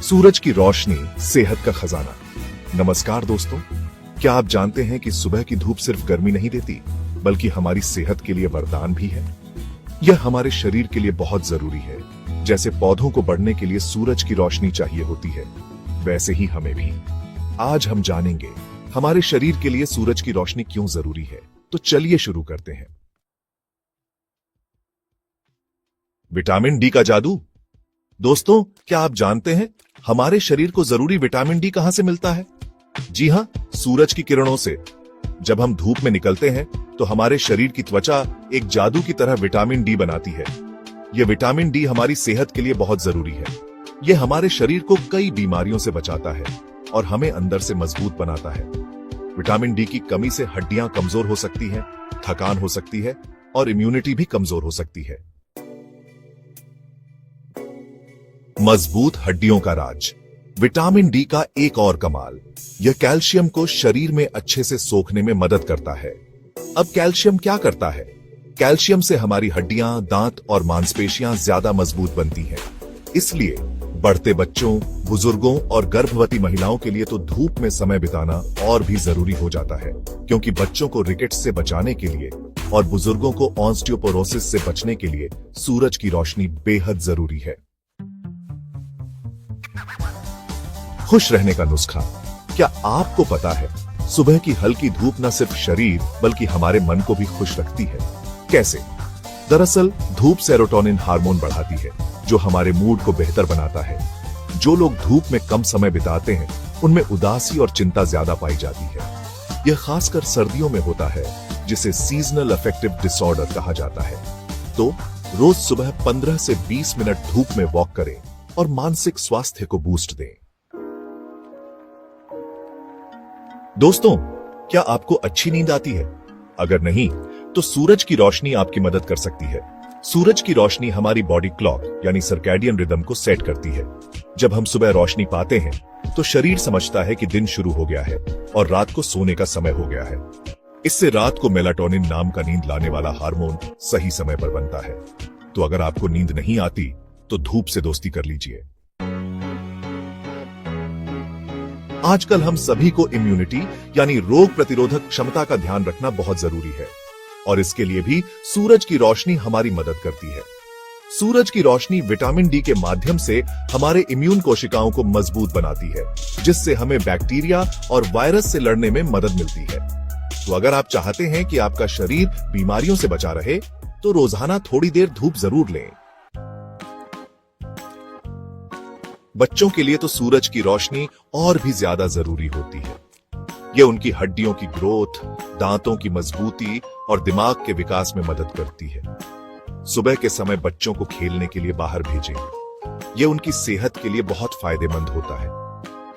सूरज की रोशनी सेहत का खजाना। नमस्कार दोस्तों, क्या आप जानते हैं कि सुबह की धूप सिर्फ गर्मी नहीं देती बल्कि हमारी सेहत के लिए वरदान भी है। यह हमारे शरीर के लिए बहुत जरूरी है। जैसे पौधों को बढ़ने के लिए सूरज की रोशनी चाहिए होती है, वैसे ही हमें भी। आज हम जानेंगे हमारे शरीर के लिए सूरज की रोशनी क्यों जरूरी है। तो चलिए शुरू करते हैं। विटामिन डी का जादू। दोस्तों, क्या आप जानते हैं हमारे शरीर को जरूरी विटामिन डी कहां से मिलता है? जी हां, सूरज की किरणों से। जब हम धूप में निकलते हैं तो हमारे शरीर की त्वचा एक जादू की तरह विटामिन डी बनाती है। यह विटामिन डी हमारी सेहत के लिए बहुत जरूरी है। यह हमारे शरीर को कई बीमारियों से बचाता है और हमें अंदर से मजबूत बनाता है। विटामिन डी की कमी से हड्डियां कमजोर हो सकती हैं, थकान हो सकती है और इम्यूनिटी भी कमजोर हो सकती है। मजबूत हड्डियों का राज। विटामिन डी का एक और कमाल, यह कैल्शियम को शरीर में अच्छे से सोखने में मदद करता है। अब कैल्शियम क्या करता है? कैल्शियम से हमारी हड्डियां, दांत और मांसपेशियां ज्यादा मजबूत बनती हैं। इसलिए बढ़ते बच्चों, बुजुर्गों और गर्भवती महिलाओं के लिए तो धूप में समय बिताना और भी जरूरी हो जाता है, क्योंकि बच्चों को रिकेट्स से बचाने के लिए और बुजुर्गों को ऑस्टियोपोरोसिस से बचने के लिए सूरज की रोशनी बेहद जरूरी है। खुश रहने का नुस्खा। क्या आपको पता है सुबह की हल्की धूप न सिर्फ शरीर बल्कि हमारे मन को भी खुश रखती है? कैसे? दरअसल धूप सेरोटोनिन हार्मोन बढ़ाती है, जो हमारे मूड को बेहतर बनाता है। जो लोग धूप में कम समय बिताते हैं उनमें उदासी और चिंता ज्यादा पाई जाती है। यह खासकर सर्दियों में होता है, जिसे सीजनल अफेक्टिव डिसऑर्डर कहा जाता है। तो रोज सुबह 15 से 20 मिनट धूप में वॉक करें और मानसिक स्वास्थ्य को बूस्ट दें। दोस्तों, क्या आपको अच्छी नींद आती है? अगर नहीं तो सूरज की रोशनी आपकी मदद कर सकती है। सूरज की रोशनी हमारी बॉडी क्लॉक यानी सर्कैडियन रिदम को सेट करती है। जब हम सुबह रोशनी पाते हैं तो शरीर समझता है कि दिन शुरू हो गया है और रात को सोने का समय हो गया है। इससे रात को मेलाटोनिन नाम का नींद लाने वाला हार्मोन सही समय पर बनता है। तो अगर आपको नींद नहीं आती तो धूप से दोस्ती कर लीजिए। आजकल हम सभी को इम्यूनिटी यानी रोग प्रतिरोधक क्षमता का ध्यान रखना बहुत जरूरी है और इसके लिए भी सूरज की रोशनी हमारी मदद करती है। सूरज की रोशनी विटामिन डी के माध्यम से हमारे इम्यून कोशिकाओं को मजबूत बनाती है, जिससे हमें बैक्टीरिया और वायरस से लड़ने में मदद मिलती है। तो अगर आप चाहते हैं कि आपका शरीर बीमारियों से बचा रहे तो रोजाना थोड़ी देर धूप जरूर लें। बच्चों के लिए तो सूरज की रोशनी और भी ज्यादा जरूरी होती है। यह उनकी हड्डियों की ग्रोथ, दांतों की मजबूती और दिमाग के विकास में मदद करती है। सुबह के समय बच्चों को खेलने के लिए बाहर भेजें। यह उनकी सेहत के लिए बहुत फायदेमंद होता है।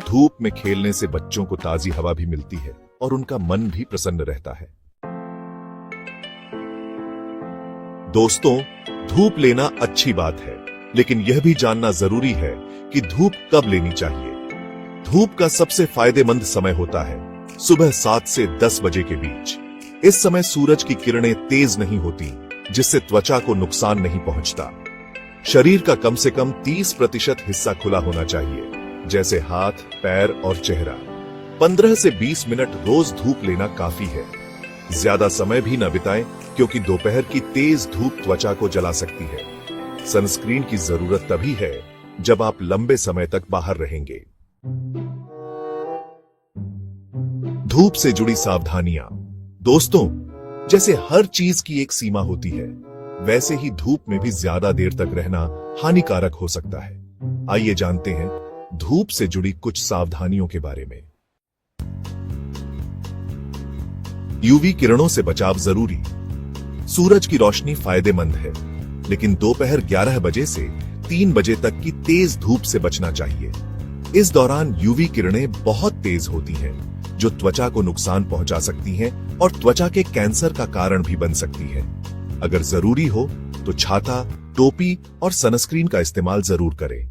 धूप में खेलने से बच्चों को ताजी हवा भी मिलती है और उनका मन भी प्रसन्न रहता है। दोस्तों, धूप लेना अच्छी बात है, लेकिन यह भी जानना जरूरी है कि धूप कब लेनी चाहिए। धूप का सबसे फायदेमंद समय होता है सुबह 7 से 10 बजे के बीच। इस समय सूरज की किरणें तेज नहीं होती, जिससे त्वचा को नुकसान नहीं पहुंचता। शरीर का कम से कम 30% हिस्सा खुला होना चाहिए, जैसे हाथ, पैर और चेहरा। 15 से 20 मिनट रोज धूप लेना काफी है। ज्यादा समय भी न बिताएं, क्योंकि दोपहर की तेज धूप त्वचा को जला सकती है। सनस्क्रीन की जरूरत तभी है जब आप लंबे समय तक बाहर रहेंगे। धूप से जुड़ी सावधानियां। दोस्तों, जैसे हर चीज की एक सीमा होती है, वैसे ही धूप में भी ज्यादा देर तक रहना हानिकारक हो सकता है। आइए जानते हैं धूप से जुड़ी कुछ सावधानियों के बारे में। यूवी किरणों से बचाव जरूरी। सूरज की रोशनी फायदेमंद है, लेकिन दोपहर 11 बजे से 3 बजे तक की तेज धूप से बचना चाहिए। इस दौरान यूवी किरणें बहुत तेज होती हैं, जो त्वचा को नुकसान पहुंचा सकती हैं और त्वचा के कैंसर का कारण भी बन सकती है। अगर जरूरी हो तो छाता, टोपी और सनस्क्रीन का इस्तेमाल जरूर करें।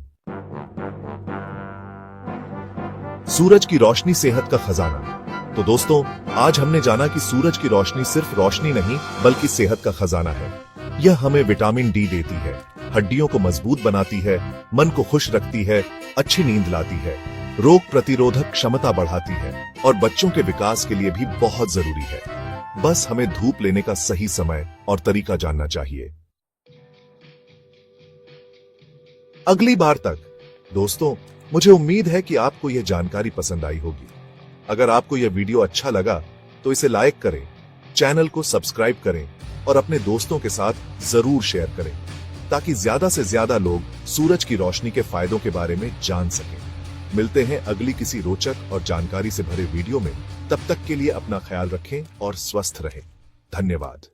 सूरज की रोशनी सेहत का खजाना। तो दोस्तों, आज हमने जाना कि सूरज की रोशनी सिर्फ रोशनी नहीं बल्कि सेहत का खजाना है। यह हमें विटामिन डी देती है, हड्डियों को मजबूत बनाती है, मन को खुश रखती है, अच्छी नींद लाती है, रोग प्रतिरोधक क्षमता बढ़ाती है और बच्चों के विकास के लिए भी बहुत जरूरी है। बस हमें धूप लेने का सही समय और तरीका जानना चाहिए। अगली बार तक दोस्तों, मुझे उम्मीद है कि आपको यह जानकारी पसंद आई होगी। अगर आपको यह वीडियो अच्छा लगा तो इसे लाइक करें, चैनल को सब्सक्राइब करें और अपने दोस्तों के साथ जरूर शेयर करें ताकि ज्यादा से ज्यादा लोग सूरज की रोशनी के फायदों के बारे में जान सकें। मिलते हैं अगली किसी रोचक और जानकारी से भरे वीडियो में। तब तक के लिए अपना ख्याल रखें और स्वस्थ रहें। धन्यवाद।